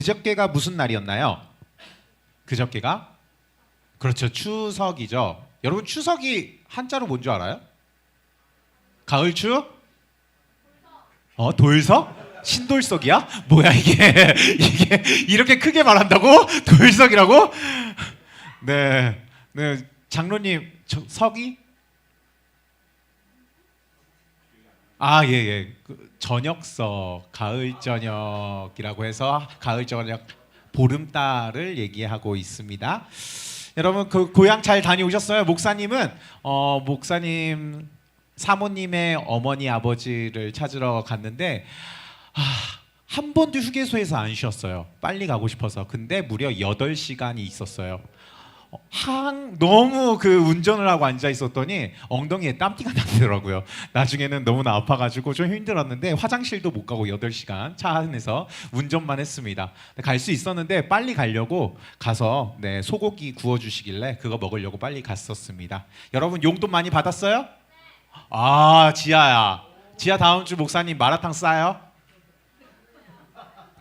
그저께가 무슨 날이었나요? 그저께가 그렇죠. 추석이죠. 여러분 추석이 한자로 뭔 줄 알아요? 가을추? 돌석? 신돌석이야? 뭐야 이게? 이게 이렇게 크게 말한다고? 돌석이라고? 네, 네 장로님 석이? 예. 저녁석, 가을 저녁이라고 해서 가을 저녁 보름달을 얘기하고 있습니다. 여러분 그 고향 잘 다녀오셨어요? 목사님은 목사님 사모님의 어머니 아버지를 찾으러 갔는데 한 번도 휴게소에서 안 쉬었어요. 빨리 가고 싶어서. 근데 무려 8시간이 있었어요. 너무 그 운전을 하고 앉아 있었더니 엉덩이에 땀띠가 나더라고요. 나중에는 너무나 아파가지고 좀 힘들었는데 화장실도 못 가고 8시간 차 안에서 운전만 했습니다. 갈 수 있었는데 빨리 가려고 가서 소고기 구워주시길래 그거 먹으려고 빨리 갔었습니다. 여러분 용돈 많이 받았어요? 지아야. 지아 다음 주 목사님 마라탕 싸요?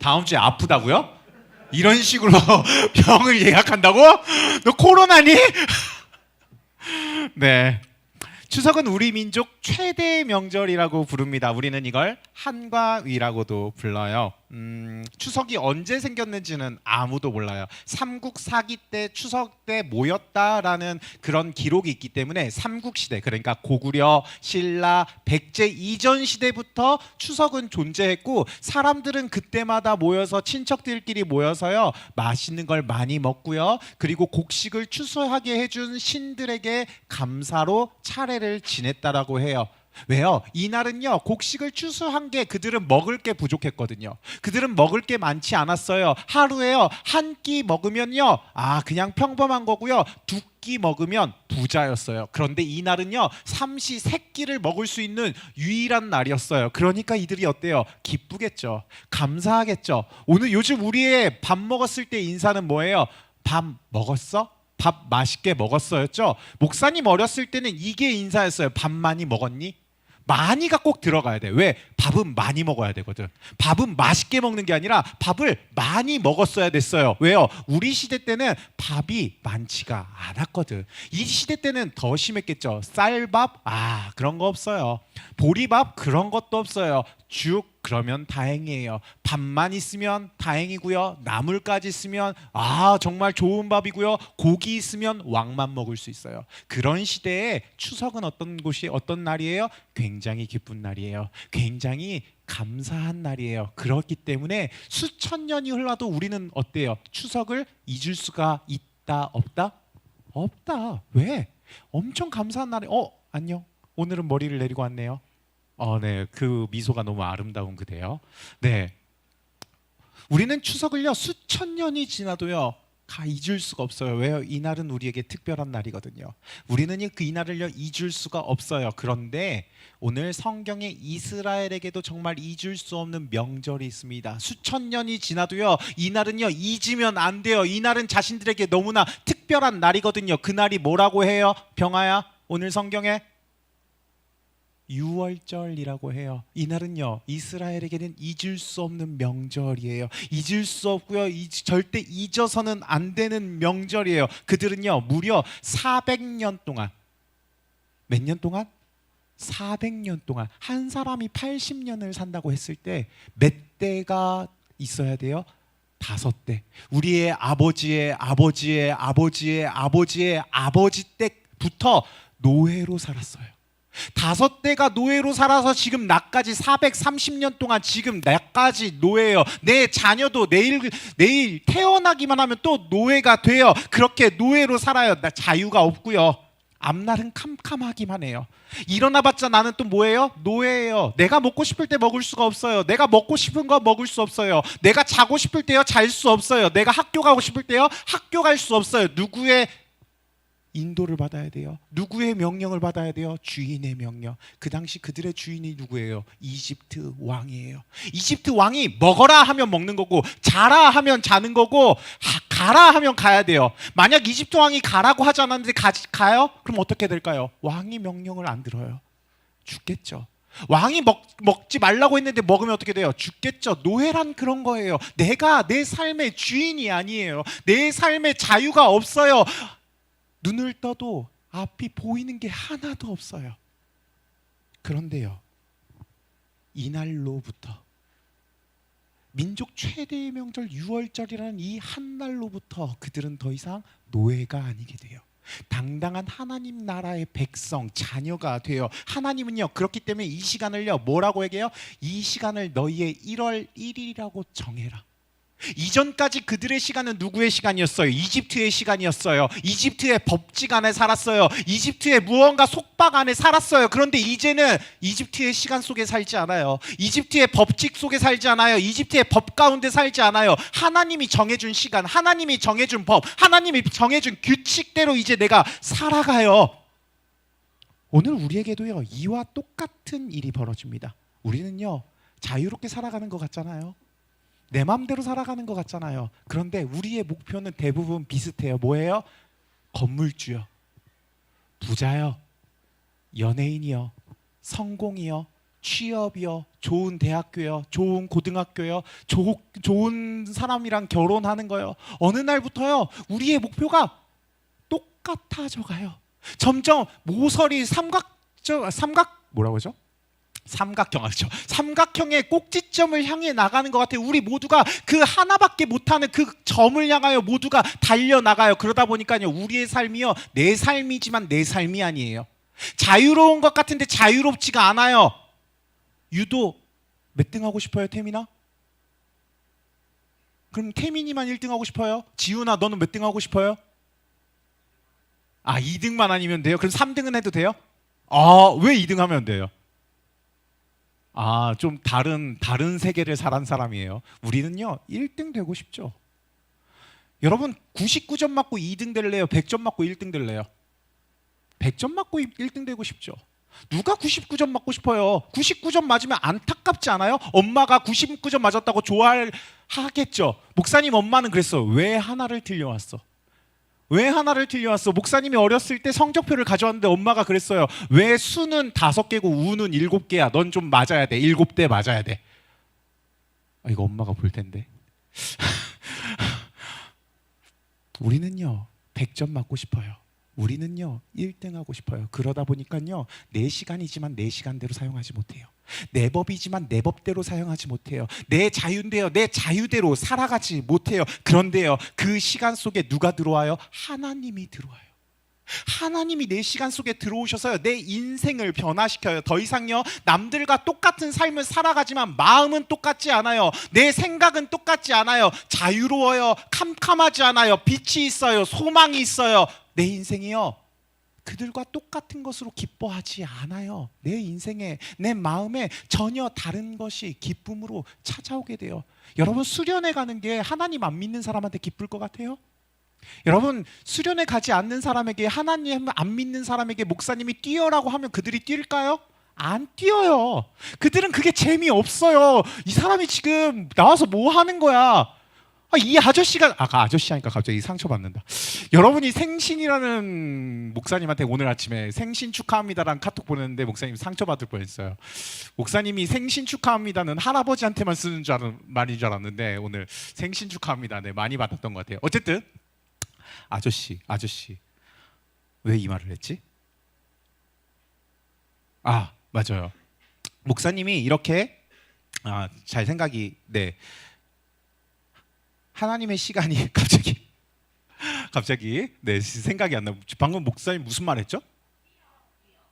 다음 주에 아프다고요? 이런 식으로 병을 예약한다고? 너 코로나니? 네. 추석은 우리 민족 최대 명절이라고 부릅니다. 우리는 이걸 한가위라고도 불러요. 추석이 언제 생겼는지는 아무도 몰라요. 삼국사기 때 추석 때 모였다라는 그런 기록이 있기 때문에 삼국시대, 그러니까 고구려, 신라, 백제 이전 시대부터 추석은 존재했고 사람들은 그때마다 모여서 친척들끼리 모여서요 맛있는 걸 많이 먹고요, 그리고 곡식을 추수하게 해준 신들에게 감사로 차례를 지냈다라고 해요. 왜요? 이날은요 곡식을 추수한 게 그들은 먹을 게 부족했거든요. 그들은 먹을 게 많지 않았어요. 하루에요 한 끼 먹으면요 그냥 평범한 거고요, 두 끼 먹으면 부자였어요. 그런데 이날은요 삼시 세 끼를 먹을 수 있는 유일한 날이었어요. 그러니까 이들이 어때요? 기쁘겠죠. 감사하겠죠. 오늘 요즘 우리의 밥 먹었을 때 인사는 뭐예요? 밥 먹었어? 밥 맛있게 먹었어였죠. 목사님 어렸을 때는 이게 인사였어요. 밥 많이 먹었니? 많이가 꼭 들어가야 돼. 왜? 밥은 많이 먹어야 되거든. 밥은 맛있게 먹는 게 아니라 밥을 많이 먹었어야 됐어요. 왜요? 우리 시대 때는 밥이 많지가 않았거든. 이 시대 때는 더 심했겠죠. 쌀밥? 그런 거 없어요. 보리밥? 그런 것도 없어요. 죽? 그러면 다행이에요. 밥만 있으면 다행이고요. 나물까지 있으면 정말 좋은 밥이고요. 고기 있으면 왕만 먹을 수 있어요. 그런 시대에 추석은 어떤 날이에요? 굉장히 기쁜 날이에요. 굉장히 감사한 날이에요. 그렇기 때문에 수천 년이 흘러도 우리는 어때요? 추석을 잊을 수가 있다 없다? 없다. 왜? 엄청 감사한 날에 안녕. 오늘은 머리를 내리고 왔네요. 네, 그 미소가 너무 아름다운 그대요. 네, 우리는 추석을요 수천 년이 지나도요 잊을 수가 없어요. 왜요? 이날은 우리에게 특별한 날이거든요. 우리는 이 날을요 잊을 수가 없어요. 그런데 오늘 성경에 이스라엘에게도 정말 잊을 수 없는 명절이 있습니다. 수천 년이 지나도요 이 날은요 잊으면 안 돼요. 이 날은 자신들에게 너무나 특별한 날이거든요. 그 날이 뭐라고 해요? 병아야, 오늘 성경에 유월절이라고 해요. 이날은요 이스라엘에게는 잊을 수 없는 명절이에요. 잊을 수 없고요 절대 잊어서는 안 되는 명절이에요. 그들은요 무려 400년 동안, 몇 년 동안? 400년 동안. 한 사람이 80년을 산다고 했을 때 몇 대가 있어야 돼요? 5대. 우리의 아버지의 아버지의 아버지의 아버지의 아버지 때부터 노예로 살았어요. 5대가 노예로 살아서 지금 나까지 430년 동안 지금 나까지 노예예요. 내 자녀도 내일 태어나기만 하면 또 노예가 돼요. 그렇게 노예로 살아요. 나 자유가 없고요. 앞날은 캄캄하기만 해요. 일어나봤자 나는 또 뭐예요? 노예예요. 내가 먹고 싶을 때 먹을 수가 없어요. 내가 먹고 싶은 거 먹을 수 없어요. 내가 자고 싶을 때요 잘 수 없어요. 내가 학교 가고 싶을 때요 학교 갈 수 없어요. 누구의 인도를 받아야 돼요? 누구의 명령을 받아야 돼요? 주인의 명령. 그 당시 그들의 주인이 누구예요? 이집트 왕이에요. 이집트 왕이 먹어라 하면 먹는 거고 자라 하면 자는 거고 가라 하면 가야 돼요. 만약 이집트 왕이 가라고 하지 않았는데 가요? 그럼 어떻게 될까요? 왕이 명령을 안 들어요. 죽겠죠. 왕이 먹지 말라고 했는데 먹으면 어떻게 돼요? 죽겠죠. 노예란 그런 거예요. 내가 내 삶의 주인이 아니에요. 내 삶의 자유가 없어요. 눈을 떠도 앞이 보이는 게 하나도 없어요. 그런데요, 이날로부터 민족 최대의 명절 유월절이라는 이 한 날로부터 그들은 더 이상 노예가 아니게 돼요. 당당한 하나님 나라의 백성, 자녀가 돼요. 하나님은요, 그렇기 때문에 이 시간을요, 뭐라고 얘기해요? 이 시간을 너희의 1월 1일이라고 정해라. 이전까지 그들의 시간은 누구의 시간이었어요? 이집트의 시간이었어요. 이집트의 법칙 안에 살았어요. 이집트의 무언가 속박 안에 살았어요. 그런데 이제는 이집트의 시간 속에 살지 않아요. 이집트의 법칙 속에 살지 않아요. 이집트의 법 가운데 살지 않아요. 하나님이 정해준 시간, 하나님이 정해준 법, 하나님이 정해준 규칙대로 이제 내가 살아가요. 오늘 우리에게도요, 이와 똑같은 일이 벌어집니다. 우리는요, 자유롭게 살아가는 것 같잖아요. 내 마음대로 살아가는 것 같잖아요. 그런데 우리의 목표는 대부분 비슷해요. 뭐예요? 건물주요, 부자요, 연예인이요, 성공이요, 취업이요, 좋은 대학교요, 좋은 고등학교요, 좋은 사람이랑 결혼하는 거요. 어느 날부터요, 우리의 목표가 똑같아져 가요. 점점 모서리 뭐라고 하죠? 삼각형 아시죠? 삼각형의 꼭지점을 향해 나가는 것 같아요. 우리 모두가 그 하나밖에 못하는 그 점을 향하여 모두가 달려나가요. 그러다 보니까요, 우리의 삶이요, 내 삶이지만 내 삶이 아니에요. 자유로운 것 같은데 자유롭지가 않아요. 유도 몇 등 하고 싶어요, 태민아? 그럼 태민이만 1등 하고 싶어요? 지훈아, 너는 몇 등 하고 싶어요? 2등만 아니면 돼요? 그럼 3등은 해도 돼요? 왜 2등 하면 안 돼요? 좀 다른 세계를 살한 사람이에요. 우리는요, 1등 되고 싶죠. 여러분, 99점 맞고 2등 될래요? 100점 맞고 1등 될래요? 100점 맞고 1등 되고 싶죠. 누가 99점 맞고 싶어요? 99점 맞으면 안타깝지 않아요? 엄마가 99점 맞았다고 좋아하겠죠. 목사님 엄마는 그랬어. 왜 하나를 틀려왔어? 왜 하나를 틀려왔어? 목사님이 어렸을 때 성적표를 가져왔는데 엄마가 그랬어요. 왜 수는 5개고 우는 7개야? 넌 좀 맞아야 돼. 7대 맞아야 돼. 이거 엄마가 볼 텐데. 우리는요, 100점 맞고 싶어요. 우리는요, 1등 하고 싶어요. 그러다 보니까요, 내 시간이지만 내 시간대로 사용하지 못해요. 내 법이지만 내 법대로 사용하지 못해요. 내 자유인데요, 내 자유대로 살아가지 못해요. 그런데요, 그 시간 속에 누가 들어와요? 하나님이 들어와요. 하나님이 내 시간 속에 들어오셔서요, 내 인생을 변화시켜요. 더 이상요, 남들과 똑같은 삶을 살아가지만 마음은 똑같지 않아요. 내 생각은 똑같지 않아요. 자유로워요. 캄캄하지 않아요. 빛이 있어요. 소망이 있어요. 내 인생이요, 그들과 똑같은 것으로 기뻐하지 않아요. 내 인생에, 내 마음에 전혀 다른 것이 기쁨으로 찾아오게 돼요. 여러분, 수련회 가는 게 하나님 안 믿는 사람한테 기쁠 것 같아요? 여러분, 수련회 가지 않는 사람에게, 하나님 안 믿는 사람에게 목사님이 뛰어라고 하면 그들이 뛸까요? 안 뛰어요. 그들은 그게 재미없어요. 이 사람이 지금 나와서 뭐 하는 거야? 이 아저씨가, 아저씨 하니까 갑자기 상처받는다. 여러분이 생신이라는 목사님한테 오늘 아침에 생신 축하합니다라는 카톡 보냈는데 목사님 상처받을 뻔했어요. 목사님이 생신 축하합니다는 할아버지한테만 쓰는 말인 줄 알았는데 오늘 생신 축하합니다. 네, 많이 받았던 것 같아요. 어쨌든 아저씨 왜 이 말을 했지? 맞아요. 목사님이 이렇게 잘 생각이, 네, 하나님의 시간이 갑자기 네, 생각이 안 나. 방금 목사님 무슨 말 했죠?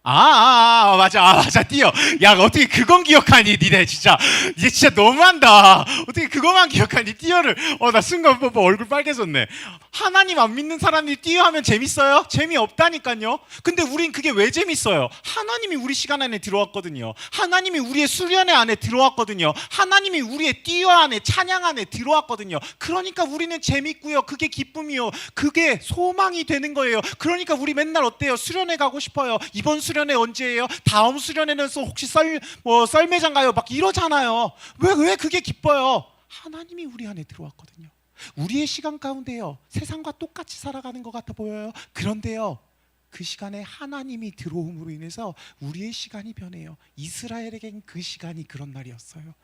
맞아 뛰어. 야, 어떻게 그건 기억하니? 니네 진짜 이제 진짜 너무한다. 어떻게 그거만 기억하니? 뛰어를. 나 순간 얼굴 빨개졌네. 하나님 안 믿는 사람들이 뛰어 하면 재밌어요? 재미없다니까요. 근데 우린 그게 왜 재밌어요? 하나님이 우리 시간 안에 들어왔거든요. 하나님이 우리의 수련회 안에 들어왔거든요. 하나님이 우리의 뛰어 안에, 찬양 안에 들어왔거든요. 그러니까 우리는 재밌고요, 그게 기쁨이요, 그게 소망이 되는 거예요. 그러니까 우리 맨날 어때요? 수련회 가고 싶어요. 이번 수련회 언제예요? 다음 수련회는 혹시 썰매장 가요? 막 이러잖아요. 왜 그게 기뻐요? 하나님이 우리 안에 들어왔거든요. 우리의 시간 가운데요, 세상과 똑같이 살아가는 것 같아 보여요. 그런데요, 그 시간에 하나님이 들어옴으로 인해서 우리의 시간이 변해요. 이스라엘에겐 그 시간이 그런 날이었어요.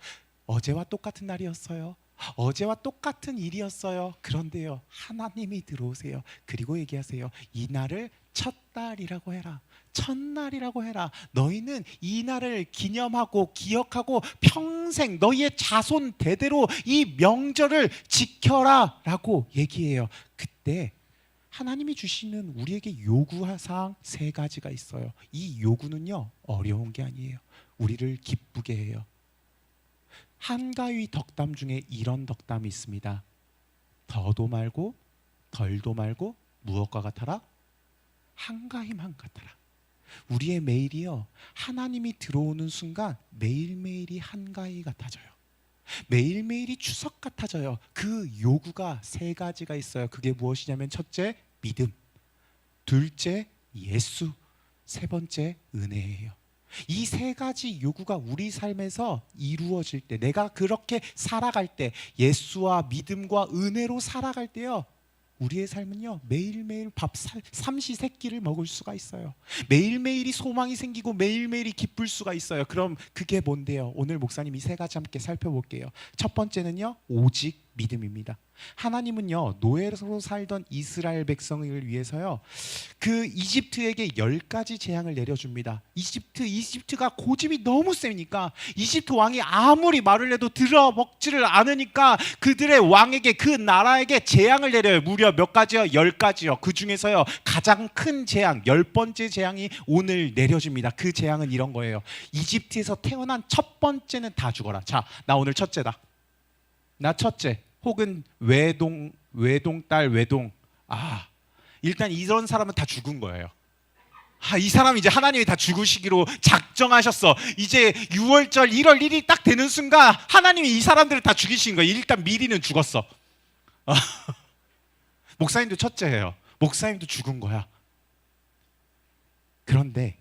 어제와 똑같은 날이었어요. 어제와 똑같은 일이었어요. 그런데요, 하나님이 들어오세요. 그리고 얘기하세요. 이 날을 첫 날이라고 해라. 첫날이라고 해라. 너희는 이 날을 기념하고 기억하고 평생 너희의 자손 대대로 이 명절을 지켜라 라고 얘기해요. 그때 하나님이 주시는 우리에게 요구사항 3가지가 있어요. 이 요구는요, 어려운 게 아니에요. 우리를 기쁘게 해요. 한가위 덕담 중에 이런 덕담이 있습니다. 더도 말고 덜도 말고 무엇과 같아라? 한가위만 같아라. 우리의 매일이요, 하나님이 들어오는 순간 매일매일이 한가위 같아져요. 매일매일이 추석 같아져요. 그 요구가 3가지가 있어요. 그게 무엇이냐면, 첫째 믿음, 둘째 예수, 세 번째 은혜예요. 이 3가지 요구가 우리 삶에서 이루어질 때, 내가 그렇게 살아갈 때, 예수와 믿음과 은혜로 살아갈 때요, 우리의 삶은요, 매일매일 삼시세끼를 먹을 수가 있어요. 매일매일이 소망이 생기고 매일매일이 기쁠 수가 있어요. 그럼 그게 뭔데요? 오늘 목사님이 3가지 함께 살펴볼게요. 첫 번째는요, 오직 믿음입니다. 하나님은요, 노예로 살던 이스라엘 백성을 위해서요, 그 이집트에게 10가지 재앙을 내려줍니다. 이집트가 고집이 너무 세니까, 이집트 왕이 아무리 말을 해도 들어먹지를 않으니까 그들의 왕에게, 그 나라에게 재앙을 내려요. 무려 몇 가지요? 10가지요. 그 중에서요, 가장 큰 재앙, 10번째 재앙이 오늘 내려집니다. 그 재앙은 이런 거예요. 이집트에서 태어난 첫 번째는 다 죽어라. 자, 나 오늘 첫째다. 나 첫째, 혹은 외동딸, 외동. 일단 이런 사람은 다 죽은 거예요. 이 사람 이제 하나님이 다 죽으시기로 작정하셨어. 이제 6월절 1월 1일이 딱 되는 순간 하나님이 이 사람들을 다 죽이신 거예요. 일단 미리는 죽었어. 목사님도 첫째예요. 목사님도 죽은 거야. 그런데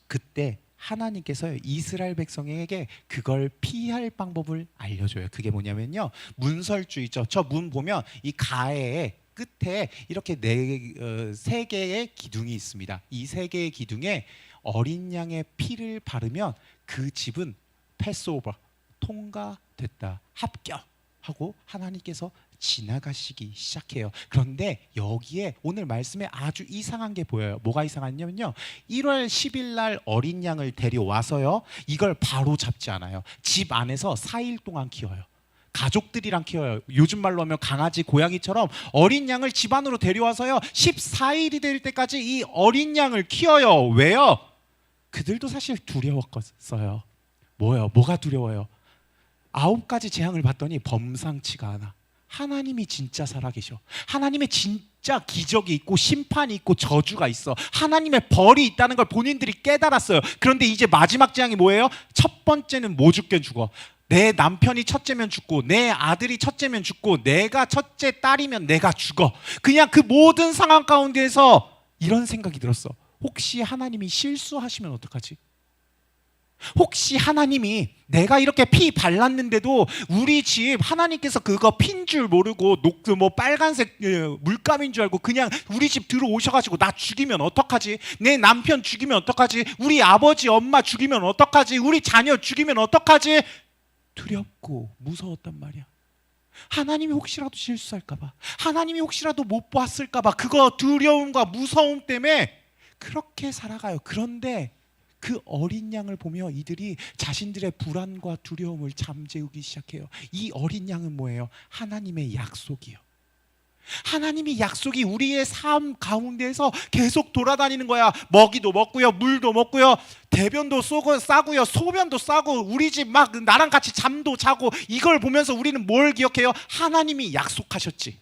그때 하나님께서 이스라엘 백성에게 그걸 피할 방법을 알려줘요. 그게 뭐냐면요, 문설주이죠. 저 문 보면 이 가해의 끝에 이렇게 3개의 기둥이 있습니다. 이 3개의 기둥에 어린 양의 피를 바르면 그 집은 패스오버, 통과됐다, 합격하고 하나님께서 지나가시기 시작해요. 그런데 여기에 오늘 말씀에 아주 이상한 게 보여요. 뭐가 이상하냐면요, 1월 10일 날 어린 양을 데려와서요, 이걸 바로 잡지 않아요. 집 안에서 4일 동안 키워요. 가족들이랑 키워요. 요즘 말로 하면 강아지, 고양이처럼 어린 양을 집 안으로 데려와서요, 14일이 될 때까지 이 어린 양을 키워요. 왜요? 그들도 사실 두려웠어요. 뭐가 두려워요? 9가지 재앙을 봤더니 범상치가 않아. 하나님이 진짜 살아계셔. 하나님의 진짜 기적이 있고 심판이 있고 저주가 있어. 하나님의 벌이 있다는 걸 본인들이 깨달았어요. 그런데 이제 마지막 재앙이 뭐예요? 첫 번째는 뭐 죽게 죽어. 내 남편이 첫째면 죽고, 내 아들이 첫째면 죽고, 내가 첫째 딸이면 내가 죽어. 그냥 그 모든 상황 가운데에서 이런 생각이 들었어. 혹시 하나님이 실수하시면 어떡하지? 혹시 하나님이 내가 이렇게 피 발랐는데도 우리 집 하나님께서 그거 핀 줄 모르고 빨간색 물감인 줄 알고 그냥 우리 집 들어오셔가지고 나 죽이면 어떡하지? 내 남편 죽이면 어떡하지? 우리 아버지 엄마 죽이면 어떡하지? 우리 자녀 죽이면 어떡하지? 두렵고 무서웠단 말이야. 하나님이 혹시라도 실수할까봐, 하나님이 혹시라도 못 봤을까봐, 그거 두려움과 무서움 때문에 그렇게 살아가요. 그런데 그 어린 양을 보며 이들이 자신들의 불안과 두려움을 잠재우기 시작해요. 이 어린 양은 뭐예요? 하나님의 약속이요. 하나님이 약속이 우리의 삶 가운데에서 계속 돌아다니는 거야. 먹이도 먹고요, 물도 먹고요, 대변도 싸고요, 소변도 싸고, 우리 집 막 나랑 같이 잠도 자고. 이걸 보면서 우리는 뭘 기억해요? 하나님이 약속하셨지,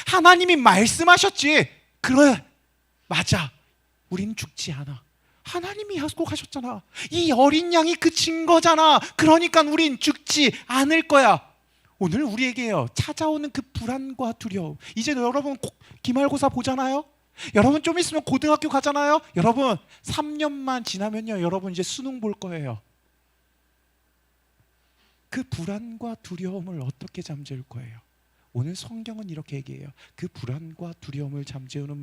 하나님이 말씀하셨지. 그래, 맞아, 우리는 죽지 않아. 하나님이 약속하셨잖아. 이 어린 양이 그 증거잖아. 그러니까 우린 죽지 않을 거야. 오늘 우리에게요, 찾아오는 그 불안과 두려움. 이제 여러분 기말고사 보잖아요. 여러분 좀 있으면 고등학교 가잖아요. 여러분 3년만 지나면요, 여러분 이제 수능 볼 거예요. 그 불안과 두려움을 어떻게 잠재울 거예요? 오늘 성경은 이렇게 얘기해요. 그 불안과 두려움을 잠재우는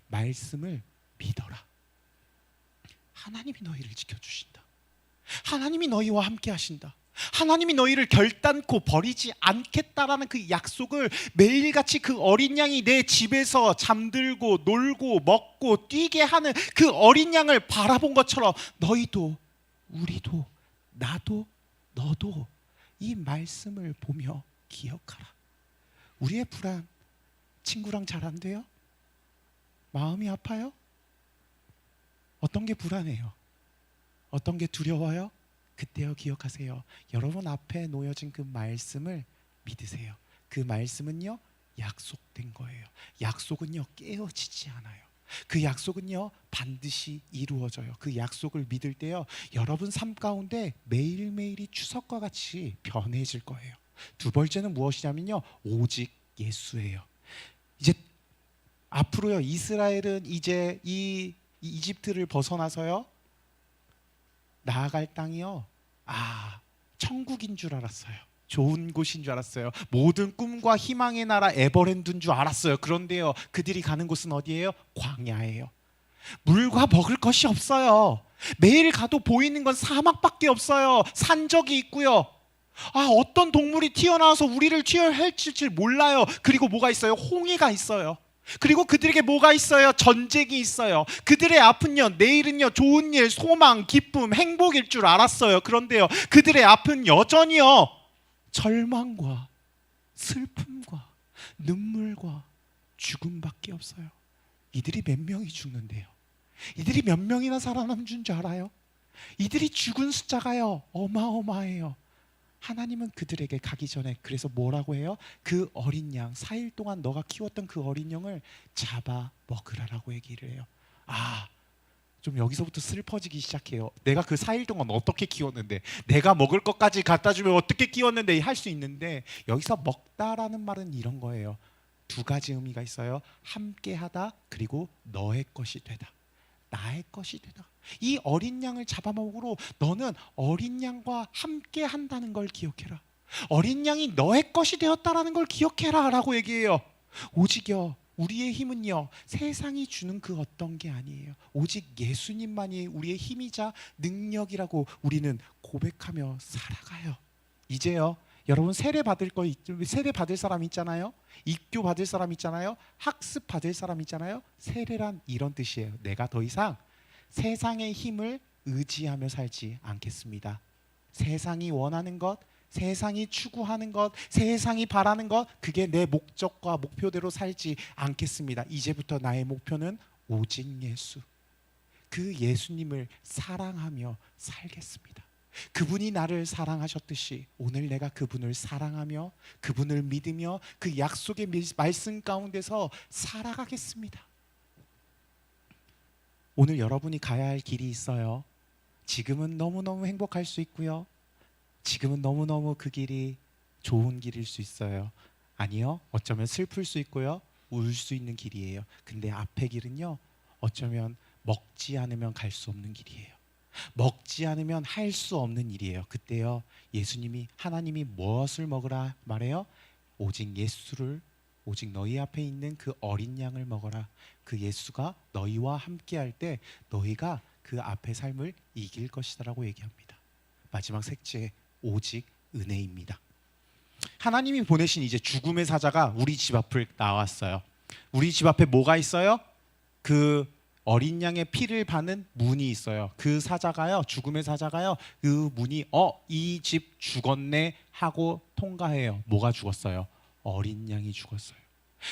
말씀을 믿어라. 하나님이 너희를 지켜주신다. 하나님이 너희와 함께 하신다. 하나님이 너희를 결단코 버리지 않겠다라는 그 약속을 매일같이 그 어린 양이 내 집에서 잠들고 놀고 먹고 뛰게 하는 그 어린 양을 바라본 것처럼 너희도, 우리도, 나도, 너도 이 말씀을 보며 기억하라. 우리의 불안, 친구랑 잘 안 돼요? 마음이 아파요? 어떤 게 불안해요? 어떤 게 두려워요? 그때요 기억하세요. 여러분 앞에 놓여진 그 말씀을 믿으세요. 그 말씀은요 약속된 거예요. 약속은요 깨어지지 않아요. 그 약속은요 반드시 이루어져요. 그 약속을 믿을 때요 여러분 삶 가운데 매일매일이 추석과 같이 변해질 거예요. 두 번째는 무엇이냐면요 오직 예수예요. 이제 앞으로요 이스라엘은 이제 이 이집트를 벗어나서요 나아갈 땅이요 천국인 줄 알았어요. 좋은 곳인 줄 알았어요. 모든 꿈과 희망의 나라 에버랜드인 줄 알았어요. 그런데요 그들이 가는 곳은 어디예요? 광야예요. 물과 먹을 것이 없어요. 매일 가도 보이는 건 사막밖에 없어요. 산적이 있고요. 어떤 동물이 튀어나와서 우리를 취할지 몰라요. 그리고 뭐가 있어요? 홍해가 있어요. 그리고 그들에게 뭐가 있어요? 전쟁이 있어요. 그들의 앞은요 내일은요 좋은 일, 소망, 기쁨, 행복일 줄 알았어요. 그런데요 그들의 앞은 여전히요 절망과 슬픔과 눈물과 죽음밖에 없어요. 이들이 몇 명이 죽는데요? 이들이 몇 명이나 살아남은 줄 알아요? 이들이 죽은 숫자가요 어마어마해요. 하나님은 그들에게 가기 전에 그래서 뭐라고 해요? 그 어린 양 4일 동안 너가 키웠던 그 어린 양을 잡아 먹으라라고 얘기를 해요. 좀 여기서부터 슬퍼지기 시작해요. 내가 그 4일 동안 어떻게 키웠는데, 내가 먹을 것까지 갖다 주면 어떻게 키웠는데 할 수 있는데, 여기서 먹다라는 말은 이런 거예요. 두 가지 의미가 있어요. 함께하다, 그리고 너의 것이 되다, 나의 것이 되다. 이 어린 양을 잡아먹으로 너는 어린 양과 함께 한다는 걸 기억해라. 어린 양이 너의 것이 되었다라는 걸 기억해라 라고 얘기해요. 오직요 우리의 힘은요 세상이 주는 그 어떤 게 아니에요. 오직 예수님만이 우리의 힘이자 능력이라고 우리는 고백하며 살아가요. 이제요 여러분 세례 받을 사람 있잖아요. 입교 받을 사람 있잖아요. 학습 받을 사람 있잖아요. 세례란 이런 뜻이에요. 내가 더 이상 세상의 힘을 의지하며 살지 않겠습니다. 세상이 원하는 것, 세상이 추구하는 것, 세상이 바라는 것, 그게 내 목적과 목표대로 살지 않겠습니다. 이제부터 나의 목표는 오직 예수, 그 예수님을 사랑하며 살겠습니다. 그분이 나를 사랑하셨듯이 오늘 내가 그분을 사랑하며 그분을 믿으며 그 약속의 말씀 가운데서 살아가겠습니다. 오늘 여러분이 가야 할 길이 있어요. 지금은 너무너무 행복할 수 있고요. 지금은 너무너무 그 길이 좋은 길일 수 있어요. 아니요, 어쩌면 슬플 수 있고요, 울 수 있는 길이에요. 근데 앞의 길은요 어쩌면 먹지 않으면 갈 수 없는 길이에요. 먹지 않으면 할 수 없는 일이에요. 그때요 예수님이, 하나님이 무엇을 먹으라 말해요? 오직 예수를, 오직 너희 앞에 있는 그 어린 양을 먹어라. 그 예수가 너희와 함께 할 때 너희가 그 앞의 삶을 이길 것이다라고 얘기합니다. 마지막 셋째, 오직 은혜입니다. 하나님이 보내신 이제 죽음의 사자가 우리 집 앞을 나왔어요. 우리 집 앞에 뭐가 있어요? 그 어린 양의 피를 바는 문이 있어요. 그 사자가요, 죽음의 사자가요, 그 문이 이 집 죽었네 하고 통과해요. 뭐가 죽었어요? 어린 양이 죽었어요.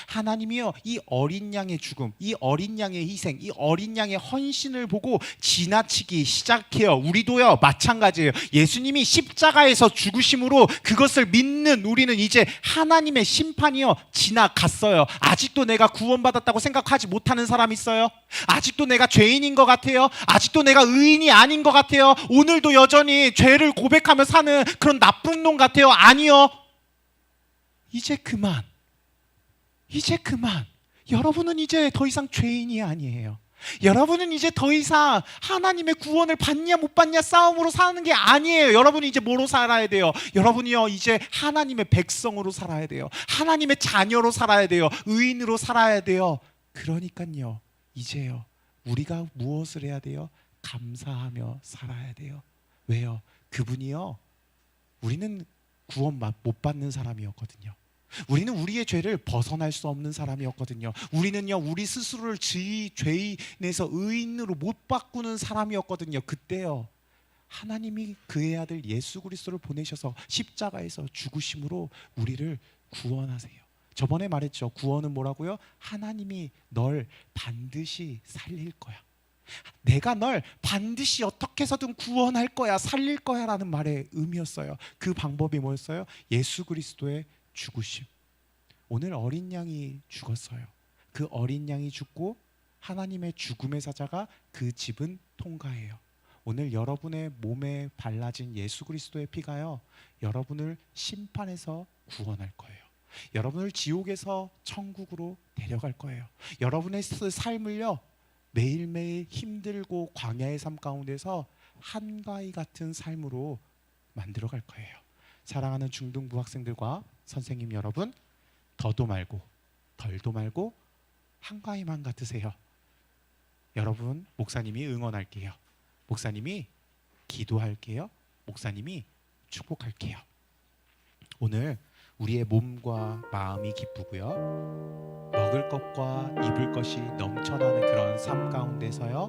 하나님이요 이 어린 양의 죽음, 이 어린 양의 희생, 이 어린 양의 헌신을 보고 지나치기 시작해요. 우리도요 마찬가지예요. 예수님이 십자가에서 죽으심으로 그것을 믿는 우리는 이제 하나님의 심판이요 지나갔어요. 아직도 내가 구원받았다고 생각하지 못하는 사람 있어요? 아직도 내가 죄인인 것 같아요? 아직도 내가 의인이 아닌 것 같아요? 오늘도 여전히 죄를 고백하며 사는 그런 나쁜 놈 같아요? 아니요, 이제 그만. 여러분은 이제 더 이상 죄인이 아니에요. 여러분은 이제 더 이상 하나님의 구원을 받냐 못 받냐 싸움으로 사는 게 아니에요. 여러분이 이제 뭐로 살아야 돼요? 여러분이요 이제 하나님의 백성으로 살아야 돼요. 하나님의 자녀로 살아야 돼요. 의인으로 살아야 돼요. 그러니까요 이제요 우리가 무엇을 해야 돼요? 감사하며 살아야 돼요. 왜요? 그분이요 우리는 구원 못 받는 사람이었거든요. 우리는 우리의 죄를 벗어날 수 없는 사람이었거든요. 우리는요 우리 스스로를 죄인에서 의인으로 못 바꾸는 사람이었거든요. 그때요 하나님이 그의 아들 예수 그리스도를 보내셔서 십자가에서 죽으심으로 우리를 구원하세요. 저번에 말했죠. 구원은 뭐라고요? 하나님이 널 반드시 살릴 거야. 내가 널 반드시 어떻게 해서든 구원할 거야, 살릴 거야 라는 말의 의미였어요. 그 방법이 뭐였어요? 예수 그리스도의 죽으심. 오늘 어린 양이 죽었어요. 그 어린 양이 죽고 하나님의 죽음의 사자가 그 집은 통과해요. 오늘 여러분의 몸에 발라진 예수 그리스도의 피가요 여러분을 심판에서 구원할 거예요. 여러분을 지옥에서 천국으로 데려갈 거예요. 여러분의 삶을요 매일매일 힘들고 광야의 삶 가운데서 한가위 같은 삶으로 만들어 갈 거예요. 사랑하는 중등부 학생들과 선생님 여러분, 더도 말고 덜도 말고 한가위만 같으세요. 여러분 목사님이 응원할게요. 목사님이 기도할게요. 목사님이 축복할게요. 오늘 우리의 몸과 마음이 기쁘고요 먹을 것과 입을 것이 넘쳐나는 그런 삶 가운데서요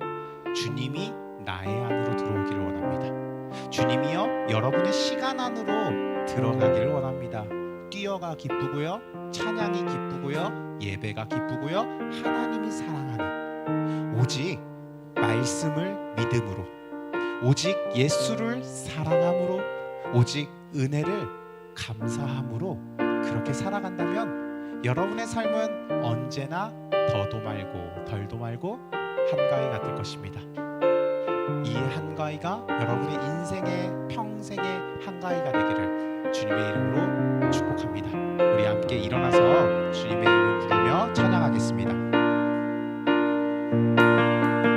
주님이 나의 안으로 들어오기를 원합니다. 주님이요 여러분의 시간 안으로 들어가기를 원합니다. 뛰어가 기쁘고요 찬양이 기쁘고요 예배가 기쁘고요 하나님이 사랑하는 오직 말씀을 믿음으로 오직 예수를 사랑함으로 오직 은혜를 감사함으로 그렇게 살아간다면 여러분의 삶은 언제나 더도 말고 덜도 말고 한가위 같을 것입니다. 이 한가위가 여러분의 인생의 평생의 한가위가 되기를 주님의 이름으로 축복합니다. 우리 함께 일어나서 주님의 이름을 부르며 찬양하겠습니다.